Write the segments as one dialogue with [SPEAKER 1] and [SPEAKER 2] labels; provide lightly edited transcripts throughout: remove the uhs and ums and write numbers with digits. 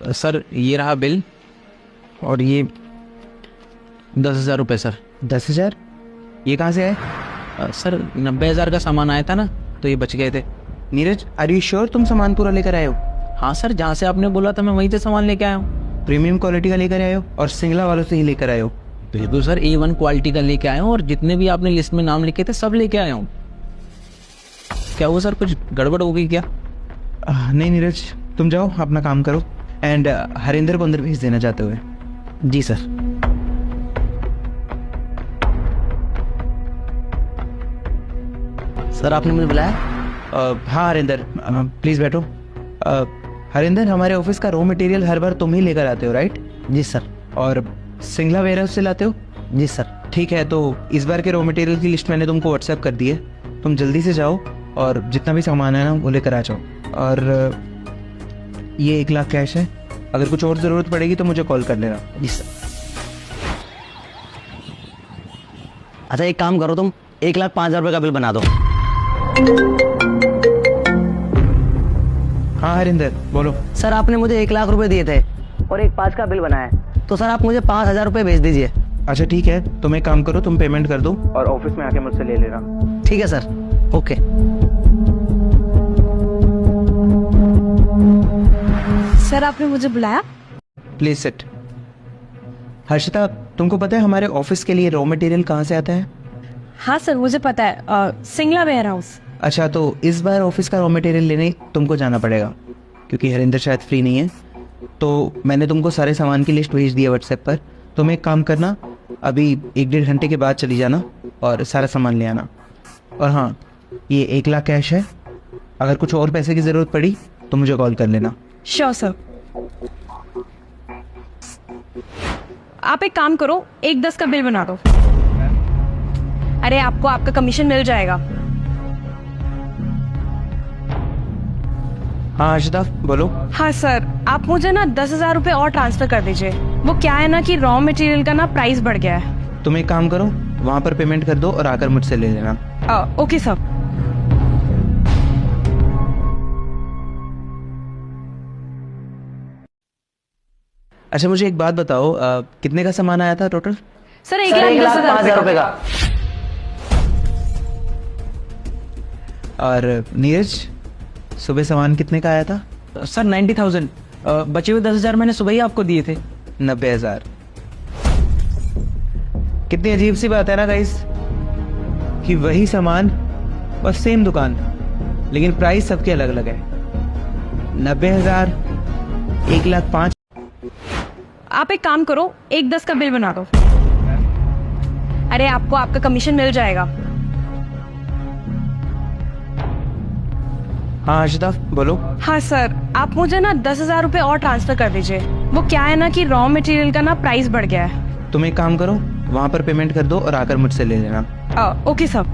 [SPEAKER 1] Sir ये रहा bill और ये 10,000 रुपये सर।
[SPEAKER 2] 10,000? ये कहाँ से आए?
[SPEAKER 1] सर 90,000 का सामान आया था ना, तो ये बच गए थे।
[SPEAKER 2] नीरज, आर यू श्योर तुम सामान पूरा लेकर आए हो?
[SPEAKER 1] हाँ सर, जहाँ से आपने बोला था मैं वहीं से सामान लेके आया हूँ।
[SPEAKER 2] प्रीमियम क्वालिटी का लेकर आए हो और सिंगला वालों से ही लेकर आए हो?
[SPEAKER 1] बिल्कुल सर, A1 क्वालिटी का लेके आया हूँ और जितने भी आपने लिस्ट में नाम लिखे थे सब लेके आया हूँ। क्या हुआ सर, कुछ गड़बड़ हो गई क्या?
[SPEAKER 2] नहीं नीरज, तुम जाओ अपना काम करो। एंड हरिंदर को अंदर भेज देना चाहते हुए।
[SPEAKER 1] जी सर।
[SPEAKER 3] सर आपने मुझे बुलाया?
[SPEAKER 2] हाँ हरिंदर, प्लीज़ बैठो। हरिंदर, हमारे ऑफिस का रॉ मटेरियल हर बार तुम ही लेकर आते हो, राइट?
[SPEAKER 3] जी सर।
[SPEAKER 2] और सिंगला वेयर हाउस से लाते हो?
[SPEAKER 3] जी सर।
[SPEAKER 2] ठीक है, तो इस बार के रॉ मटेरियल की लिस्ट मैंने तुमको व्हाट्सएप कर दी है। तुम जल्दी से जाओ और जितना भी सामान है ना वो लेकर आ जाओ। और ये 1 लाख कैश है, अगर कुछ और ज़रूरत पड़ेगी तो मुझे कॉल कर लेना।
[SPEAKER 3] जी सर। अच्छा एक काम करो, तुम 1,05,000 रुपये का बिल बना दो।
[SPEAKER 2] हाँ हरिंदर, बोलो।
[SPEAKER 3] सर आपने मुझे 1,00,000 रुपये दिए थे और एक 5 का बिल बनाया है, तो सर आप मुझे 5,000 रुपये भेज दीजिए।
[SPEAKER 2] अच्छा ठीक है, तुम एक काम करो, तुम पेमेंट कर दो और ऑफिस में आके मुझसे ले लेना।
[SPEAKER 3] ठीक है सर, ओके।
[SPEAKER 4] सर आपने मुझे बुलाया?
[SPEAKER 2] Please sit. हर्षिता, तुमको पता है हमारे ऑफिस के लिए रॉ मटेरियल कहाँ से आता है?
[SPEAKER 4] हाँ सर मुझे पता है, सिंगला वेयर हाउस।
[SPEAKER 2] अच्छा, तो इस बार ऑफिस का रॉ मटेरियल लेने तुमको जाना पड़ेगा क्योंकि हरिंदर शायद फ्री नहीं है। तो मैंने तुमको सारे सामान की लिस्ट भेज दी है व्हाट्सएप पर। तुम एक काम करना, अभी 1-1.5 घंटे के बाद चली जाना और सारा सामान ले आना। और हाँ, ये 1 लाख कैश है, अगर कुछ और पैसे की ज़रूरत पड़ी तो मुझे कॉल कर लेना।
[SPEAKER 4] Sure sir. आप एक काम करो, 1,10 का बिल बना दो। अरे आपको आपका कमीशन मिल जाएगा।
[SPEAKER 2] हाँ हर्षिता, बोलो।
[SPEAKER 4] हाँ सर, आप मुझे ना 10,000 रुपये और ट्रांसफर कर दीजिए। वो क्या है ना कि रॉ मटेरियल का ना प्राइस बढ़ गया है।
[SPEAKER 2] तुम एक काम करो, वहाँ पर पेमेंट कर दो और आकर मुझसे ले लेना।
[SPEAKER 4] Okay sir.
[SPEAKER 2] अच्छा मुझे एक बात बताओ, कितने का सामान आया था टोटल?
[SPEAKER 4] सर 1,05,000
[SPEAKER 3] रुपये का।
[SPEAKER 2] और नीरज, सुबह सामान कितने का आया था?
[SPEAKER 1] सर 90,000। बचे हुए 10,000 मैंने सुबह ही आपको दिए थे।
[SPEAKER 2] 90,000। कितनी अजीब सी बात है ना गाइस, कि वही सामान बस सेम दुकान, लेकिन प्राइस सबके अलग अलग है। 90,000, 1,05,000।
[SPEAKER 4] आप एक काम करो, 1,10 का बिल बना दो। अरे आपको आपका कमीशन मिल जाएगा।
[SPEAKER 2] हाँ हर्षिता, बोलो।
[SPEAKER 4] हाँ सर, आप मुझे ना 10,000 रुपये और ट्रांसफर कर दीजिए। वो क्या है ना कि रॉ मटेरियल का ना प्राइस बढ़ गया है।
[SPEAKER 2] तुम एक काम करो, वहाँ पर पेमेंट कर दो और आकर मुझसे ले लेना।
[SPEAKER 4] Okay sir.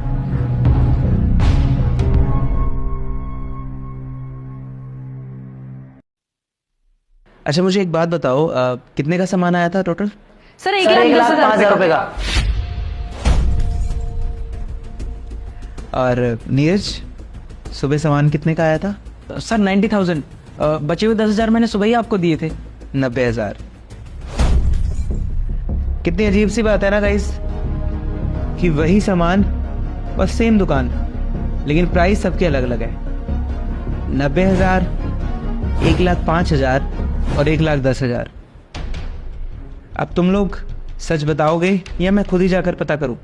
[SPEAKER 2] अच्छा मुझे एक बात बताओ, कितने का सामान आया था टोटल?
[SPEAKER 4] सर 1,05,000
[SPEAKER 3] रुपये का।
[SPEAKER 2] और नीरज, सुबह सामान कितने का आया था?
[SPEAKER 1] सर 90,000। बचे हुए 10,000 मैंने सुबह ही आपको दिए थे।
[SPEAKER 2] 90,000। कितनी अजीब सी बात है ना गाइस, कि वही सामान बस सेम दुकान, लेकिन प्राइस सबके अलग अलग है। 90,000, 1,05,000 और 1,10,000। अब तुम लोग सच बताओगे या मैं खुद ही जाकर पता करूं?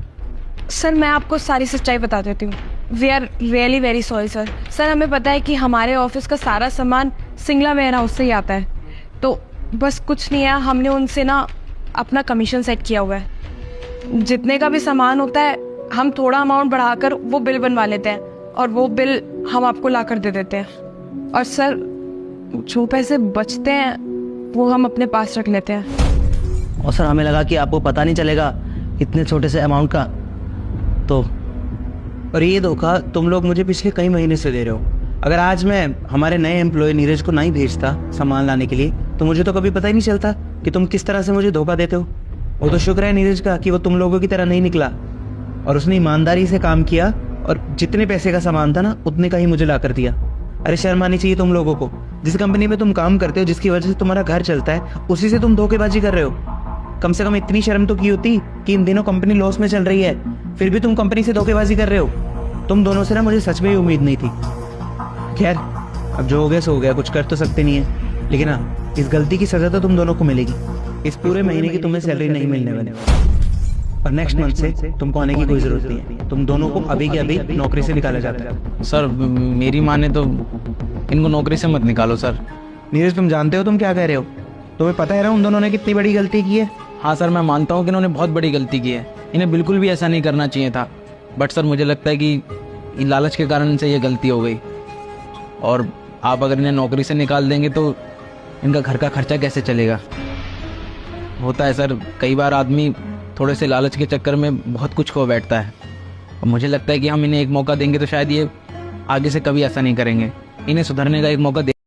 [SPEAKER 4] सर मैं आपको सारी सच्चाई बता देती हूँ। We are really very sorry sir. Sir हमें पता है कि हमारे ऑफिस का सारा सामान सिंगला वेयर हाउस से ही आता है, तो बस कुछ नहीं है, हमने उनसे ना अपना कमीशन सेट किया हुआ है। जितने का भी सामान होता है हम थोड़ा अमाउंट बढ़ाकर वो बिल बनवा लेते हैं और वो बिल हम आपको ला कर दे देते हैं। और सर जो पैसे बचते हैं वो हम अपने पास रख लेते हैं।
[SPEAKER 3] और सर हमें लगा कि आपको पता नहीं चलेगा इतने छोटे से अमाउंट का, तो
[SPEAKER 2] और ये धोखा तुम लोग मुझे पिछले कई महीने से दे रहे हो। अगर आज मैं हमारे नए एम्प्लॉय नीरज को नहीं भेजता सामान लाने के लिए, तो मुझे तो कभी पता ही नहीं चलता कि तुम किस तरह से मुझे धोखा देते हो। वो तो शुक्र है नीरज का कि वो तुम लोगों की तरह नहीं निकला और उसने ईमानदारी से काम किया और जितने पैसे का सामान था ना उतने का ही मुझे ला कर दिया। अरे शर्म आनी चाहिए तुम लोगों को। जिस कंपनी में तुम काम करते हो, जिसकी वजह से तुम्हारा घर चलता है, उसी से तुम धोखेबाजी कर रहे हो। कम से कम इतनी शर्म तो की होती कि इन दिनों कंपनी लॉस में चल रही है, फिर भी तुम कंपनी से धोखेबाजी कर रहे हो। तुम दोनों से ना मुझे सच में ही उम्मीद नहीं थी। खैर, अब जो हो गया सो हो गया, कुछ कर तो सकते नहीं है, लेकिन हाँ, इस गलती की सजा तो तुम दोनों को मिलेगी। इस पूरे महीने की तुम्हें सैलरी नहीं मिलने वाली, और नेक्स्ट मंथ से तुमको आने की कोई जरूरत नहीं है। तुम दोनों को अभी के अभी नौकरी से निकाला जाता है।
[SPEAKER 1] सर मेरी माने तो इनको नौकरी से मत निकालो सर।
[SPEAKER 2] नीरज, तुम जानते हो तुम क्या कह रहे हो? तुम्हें पता है ना उन दोनों ने कितनी बड़ी गलती की है।
[SPEAKER 1] हाँ सर, मैं मानता हूँ कि इन्होंने बहुत बड़ी गलती की है, इन्हें बिल्कुल भी ऐसा नहीं करना चाहिए था। बट सर मुझे लगता है कि लालच के कारण से ये गलती हो गई, और आप अगर इन्हें नौकरी से निकाल देंगे तो इनका घर का खर्चा कैसे चलेगा। होता है सर, कई बार आदमी थोड़े से लालच के चक्कर में बहुत कुछ खो बैठता है, और मुझे लगता है कि हम इन्हें एक मौका देंगे तो शायद ये आगे से कभी ऐसा नहीं करेंगे। इन्हें सुधरने का एक मौका